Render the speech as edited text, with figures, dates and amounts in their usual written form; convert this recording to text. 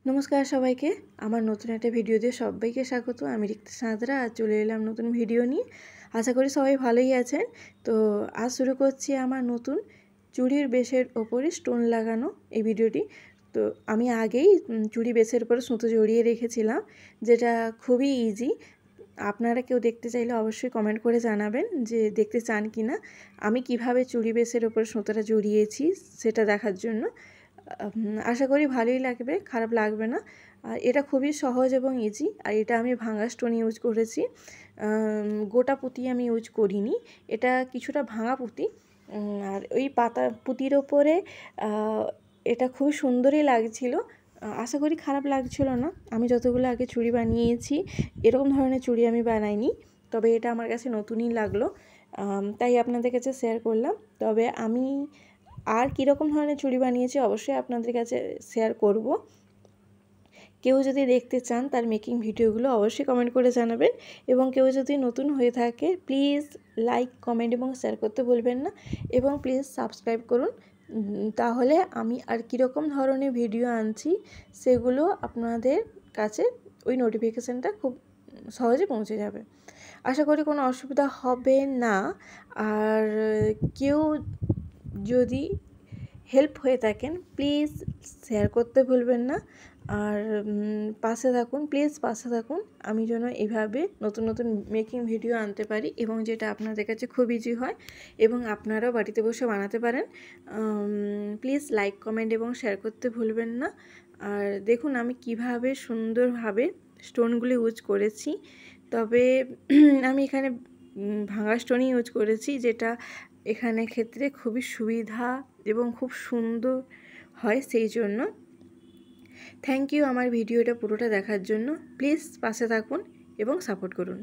নমস্কার সবাইকে, আমার নতুন একটা ভিডিওতে সবাইকে স্বাগত। আমি রিক্তা সাঁতরা আজ চলে এলাম নতুন ভিডিও নিয়ে। আশা করি সবাই ভালোই আছেন। তো আজ শুরু করছি আমার নতুন চুড়ির বেসের ওপরে স্টোন লাগানো এই ভিডিওটি। তো আমি আগেই চুড়ি বেসের উপরে সুতো জড়িয়ে রেখেছিলাম, যেটা খুবই ইজি। আপনারা কেউ দেখতে চাইলে অবশ্যই কমেন্ট করে জানাবেন যে দেখতে চান কি না আমি কিভাবে চুড়ি বেসের ওপরে সুতোটা জড়িয়েছি সেটা দেখার জন্য। আশা করি ভালোই লাগবে, খারাপ লাগবে না। আর এটা খুবই সহজ এবং ইজি। আর এটা আমি ভাঙা স্টোন ইউজ করেছি, গোটা পুঁতি আমি ইউজ করিনি। এটা কিছুটা ভাঙা পুঁতি। আর ওই পাতা পুঁতির ওপরে এটা খুব সুন্দরই লাগছিল। আশা করি খারাপ লাগছিল না। আমি যতগুলো আগে চুড়ি বানিয়েছি এরকম ধরনের চুড়ি আমি বানাইনি, তবে এটা আমার কাছে নতুনই লাগলো, তাই আপনাদের কাছে শেয়ার করলাম। তবে আমি আর কীরকম ধরনের চুড়ি বানিয়েছি অবশ্যই আপনাদের কাছে শেয়ার করব। কেউ যদি দেখতে চান তার মেকিং ভিডিওগুলো অবশ্যই কমেন্ট করে জানাবেন। এবং কেউ যদি নতুন হয়ে থাকে প্লিজ লাইক, কমেন্ট এবং শেয়ার করতে ভুলবেন না। এবং প্লিজ সাবস্ক্রাইব করুন, তাহলে আমি আর কীরকম ধরনের ভিডিও আনছি সেগুলো আপনাদের কাছে ওই নোটিফিকেশানটা খুব সহজে পৌঁছে যাবে। আশা করি কোনো অসুবিধা হবে না। আর কেউ যদি হেল্প হয়ে থাকেন প্লিজ শেয়ার করতে ভুলবেন না। আর পাশে থাকুন, প্লিজ পাশে থাকুন, আমি যেন এভাবে নতুন নতুন মেকিং ভিডিও আনতে পারি এবং যেটা আপনাদের কাছে খুব ইজি হয় এবং আপনারাও বাড়িতে বসে বানাতে পারেন। প্লিজ লাইক, কমেন্ট এবং শেয়ার করতে ভুলবেন না। আর দেখুন আমি কিভাবে সুন্দরভাবে স্টোনগুলি ইউজ করেছি। তবে আমি এখানে ভাঙা স্টোনই ইউজ করেছি, যেটা এখানে ক্ষেত্রে খুবই সুবিধা এবং খুব সুন্দর হয়। সেই জন্য থ্যাংক ইউ আমার ভিডিওটা পুরোটা দেখার জন্য। প্লিজ পাশে থাকুন এবং সাপোর্ট করুন।